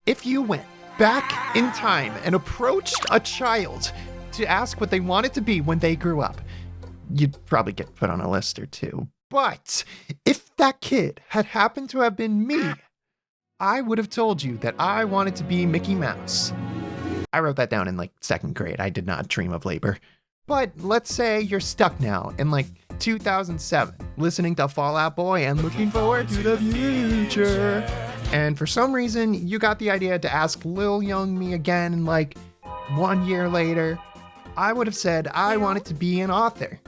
If you went back in time and approached a child to ask what they wanted to be when they grew up, you'd probably get put on a list or two. But if that kid had happened to have been me, I would have told you that I wanted to be Mickey Mouse. I wrote that down in like 2nd grade. I did not dream of labor. But let's say you're stuck now in like 2007, listening to Fall Out Boy and looking forward to the future. And for some reason, you got the idea to ask Lil Young me again, and like 1 year later, I would have said I wanted to be an author.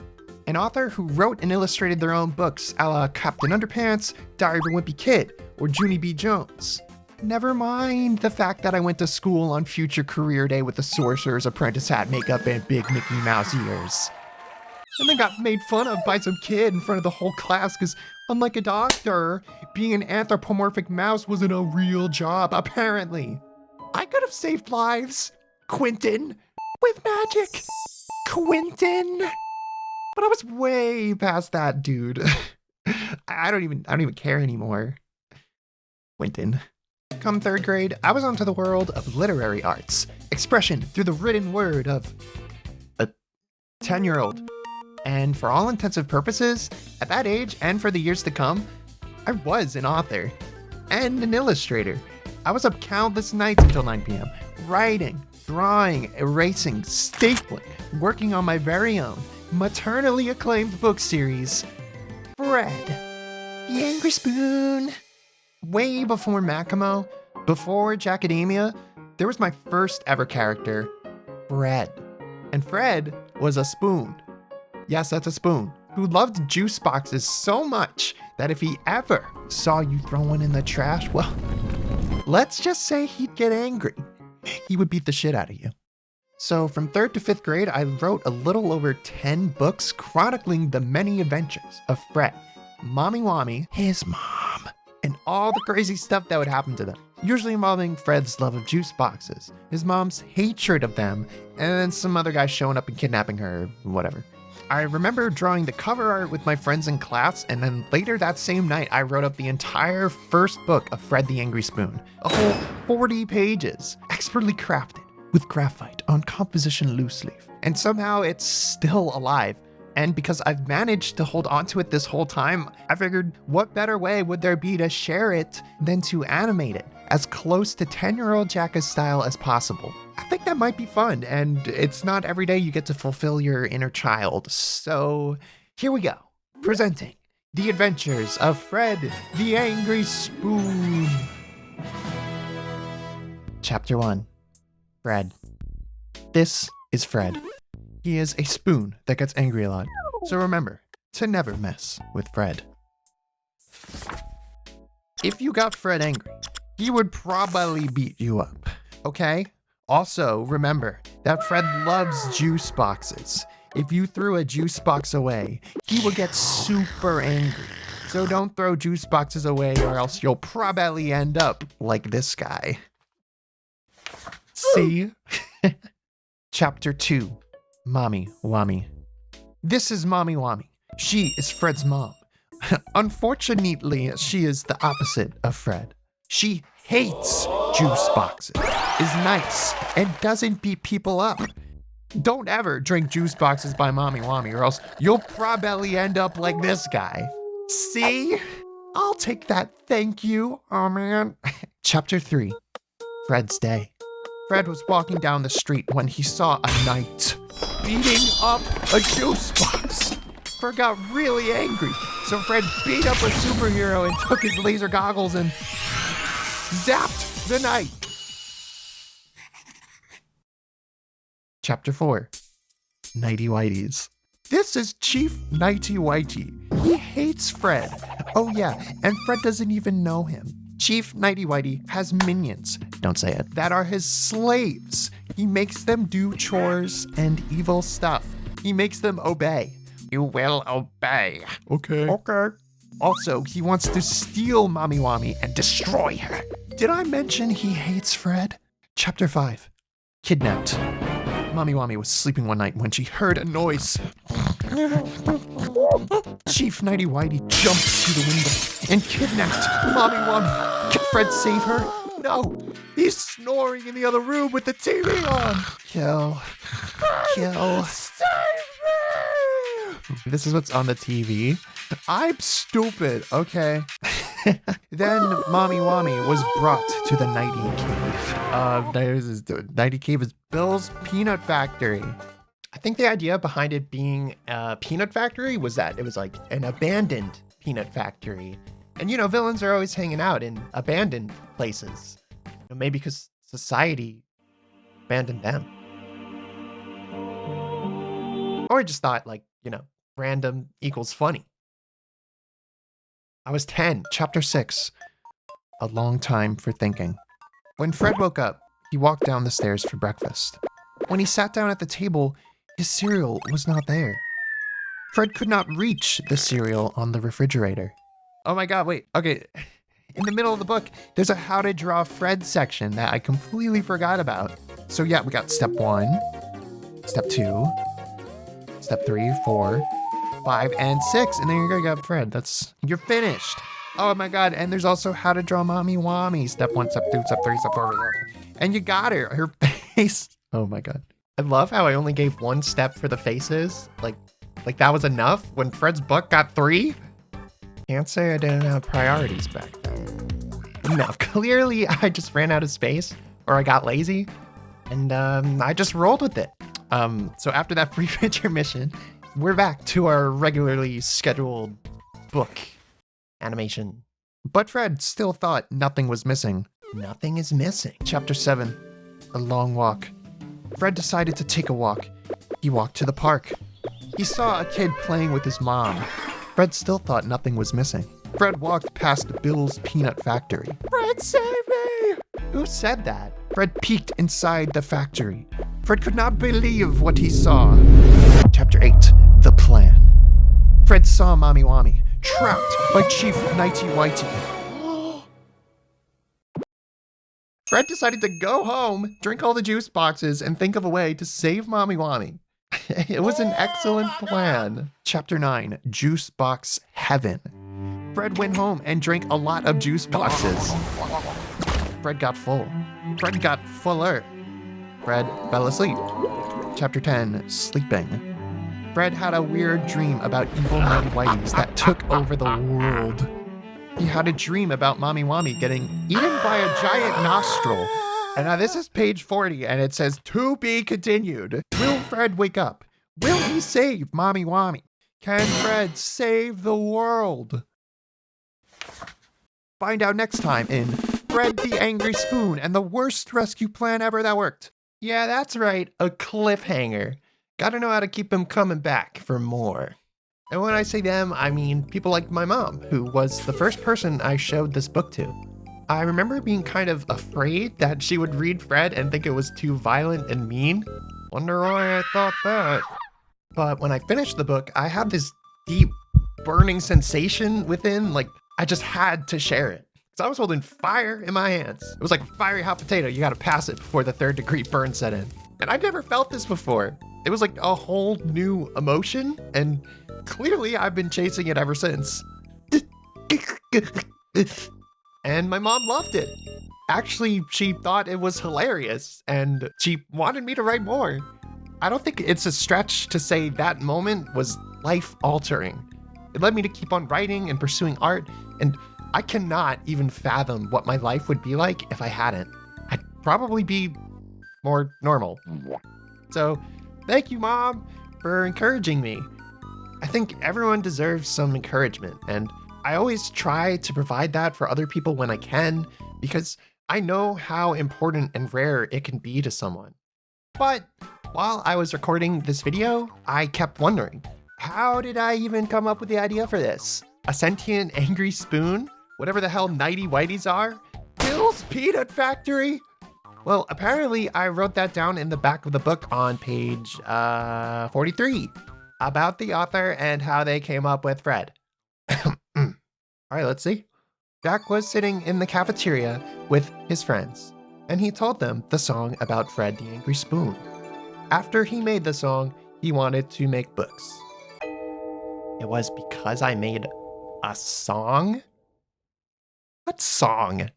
An author who wrote and illustrated their own books a la Captain Underpants, Diary of a Wimpy Kid, or Junie B. Jones. Never mind the fact that I went to school on future career day with the sorcerer's apprentice hat makeup and big Mickey Mouse ears. And then got made fun of by some kid in front of the whole class because, unlike a doctor, being an anthropomorphic mouse wasn't a real job, apparently. I could have saved lives, Quentin, with magic. Quentin. But I was way past that, dude. I don't even care anymore. Quentin. Come 3rd grade, I was onto the world of literary arts, expression through the written word of a 10-year-old. And for all intensive purposes, at that age and for the years to come, I was an author and an illustrator. I was up countless nights until 9 p.m., writing, drawing, erasing, stapling, working on my very own maternally acclaimed book series, Fred, the Angry Spoon. Way before Makimo, before Jacadamia, there was my first ever character, Fred. And Fred was a spoon. Yes, that's a spoon, who loved juice boxes so much that if he ever saw you throw one in the trash, well, let's just say he'd get angry. He would beat the shit out of you. So from 3rd to 5th grade, I wrote a little over 10 books chronicling the many adventures of Fred, Mommy Wammy, his mom, and all the crazy stuff that would happen to them, usually involving Fred's love of juice boxes, his mom's hatred of them, and then some other guy showing up and kidnapping her, whatever. I remember drawing the cover art with my friends in class, and then later that same night, I wrote up the entire first book of Fred the Angry Spoon, a whole 40 pages, expertly crafted with graphite on composition loose leaf. And somehow it's still alive. And because I've managed to hold onto it this whole time, I figured what better way would there be to share it than to animate it as close to 10-year-old Jaca's style as possible. I think that might be fun, and it's not every day you get to fulfill your inner child. So here we go, presenting The Adventures of Fred the Angry Spoon. Chapter 1, Fred. This is Fred. He is a spoon that gets angry a lot, so remember to never mess with Fred. If you got Fred angry, he would probably beat you up, okay? Also, remember that Fred loves juice boxes. If you threw a juice box away, he would get super angry. So don't throw juice boxes away or else you'll probably end up like this guy. See? Chapter 2. Mommy Wammy. This is Mommy Wammy. She is Fred's mom. Unfortunately, she is the opposite of Fred. She hates juice boxes, is nice, and doesn't beat people up. Don't ever drink juice boxes by Mommy Wammy or else you'll probably end up like this guy. See? I'll take that, thank you. Oh man. Chapter 3. Fred's Day. Fred was walking down the street when he saw a knight beating up a juice box. Fred got really angry, so Fred beat up a superhero and took his laser goggles and zapped the knight. Chapter 4. Nighty Whities. This is Chief Nighty Whitey. He hates Fred. Oh yeah, and Fred doesn't even know him. Chief Nighty Whitey has minions, don't say it, that are his slaves. He makes them do chores and evil stuff. He makes them obey. You will obey. Okay. Also, he wants to steal Mommy Wammy and destroy her. Did I mention he hates Fred? Chapter 5. Kidnapped. Mommy Wammy was sleeping one night when she heard a noise Chief Nighty Whitey jumped to the window and kidnapped Mommy Wummy. Can Fred save her? No, he's snoring in the other room with the TV on. Kill. Save me! This is what's on the TV. I'm stupid. Okay. Then Mommy Wummy was brought to the Nighty Cave. The Nighty Cave is Bill's Peanut Factory. I think the idea behind it being a peanut factory was that it was like an abandoned peanut factory. And, you know, villains are always hanging out in abandoned places. Maybe because society abandoned them. Or I just thought, like, you know, random equals funny. I was 10, chapter 6. A long time for thinking. When Fred woke up, he walked down the stairs for breakfast. When he sat down at the table, his cereal was not there. Fred could not reach the cereal on the refrigerator. Oh my god, wait, okay. In the middle of the book, there's a how to draw Fred section that I completely forgot about. So yeah, we got step 1, step 2, step 3, 4, 5, and 6. And then you're gonna get Fred. You're finished. Oh my god, and there's also how to draw Mommy Wummy. Step 1, step 2, step 3, step 4. And you got her face. Oh my god. I love how I only gave 1 step for the faces. Like that was enough when Fred's book got 3? Can't say I didn't have priorities back then. No, clearly I just ran out of space, or I got lazy, and I just rolled with it. So after that brief intermission, we're back to our regularly scheduled book animation. But Fred still thought nothing was missing. Nothing is missing. Chapter 7, a long walk. Fred decided to take a walk. He walked to the park. He saw a kid playing with his mom. Fred still thought nothing was missing. Fred walked past Bill's Peanut Factory. Fred, save me! Who said that? Fred peeked inside the factory. Fred could not believe what he saw. Chapter 8, the plan. Fred saw Mommy Wummy, trapped by Chief Nighty Whitey. Fred decided to go home, drink all the juice boxes, and think of a way to save Mommy Wummy. It was an excellent plan. Chapter 9, Juice Box Heaven. Fred went home and drank a lot of juice boxes. Fred got full. Fred got fuller. Fred fell asleep. Chapter 10, Sleeping. Fred had a weird dream about evil Nighty Whiteys that took over the world. He had a dream about Mommy Wummy getting eaten by a giant nostril. And now this is page 40, and it says, to be continued. Will Fred wake up? Will he save Mommy Wummy? Can Fred save the world? Find out next time in Fred the Angry Spoon and the worst rescue plan ever that worked. Yeah, that's right, a cliffhanger. Gotta know how to keep him coming back for more. And when I say them, I mean people like my mom, who was the first person I showed this book to. I remember being kind of afraid that she would read Fred and think it was too violent and mean. Wonder why I thought that. But when I finished the book, I had this deep, burning sensation within, like I just had to share it. Because I was holding fire in my hands. It was like a fiery hot potato. You gotta pass it before the 3rd degree burn set in. And I'd never felt this before. It was like a whole new emotion, and clearly I've been chasing it ever since. And my mom loved it. Actually, she thought it was hilarious, and she wanted me to write more. I don't think it's a stretch to say that moment was life-altering. It led me to keep on writing and pursuing art, and I cannot even fathom what my life would be like if I hadn't. I'd probably be more normal. So, thank you, Mom, for encouraging me. I think everyone deserves some encouragement, and I always try to provide that for other people when I can, because I know how important and rare it can be to someone. But while I was recording this video, I kept wondering, how did I even come up with the idea for this? A sentient angry spoon? Whatever the hell Nighty Whiteys are? Bill's Peanut Factory? Well, apparently I wrote that down in the back of the book on page 43 about the author and how they came up with Fred. All right, let's see. Jack was sitting in the cafeteria with his friends, and he told them the song about Fred the Angry Spoon. After he made the song, he wanted to make books. it was because I made a song? What song?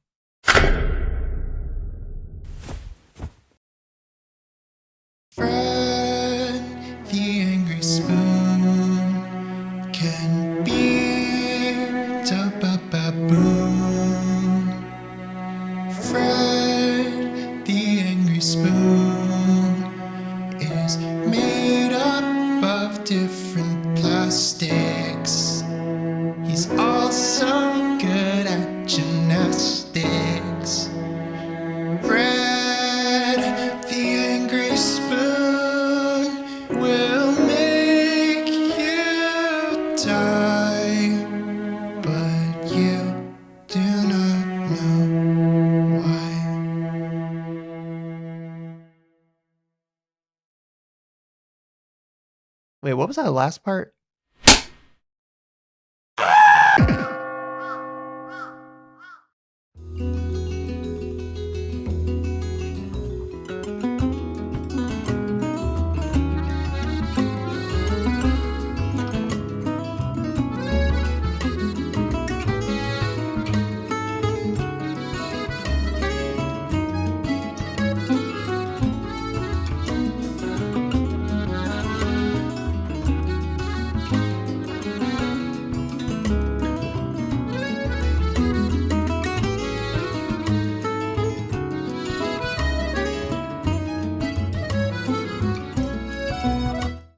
Fred, the angry spoon, can be da-ba-ba-boom. Fred, the angry spoon, is made up of different plastics. He's also good at gymnastics. Fred, the angry spoon, will make you die, but you do not know why. Wait, what was that last part?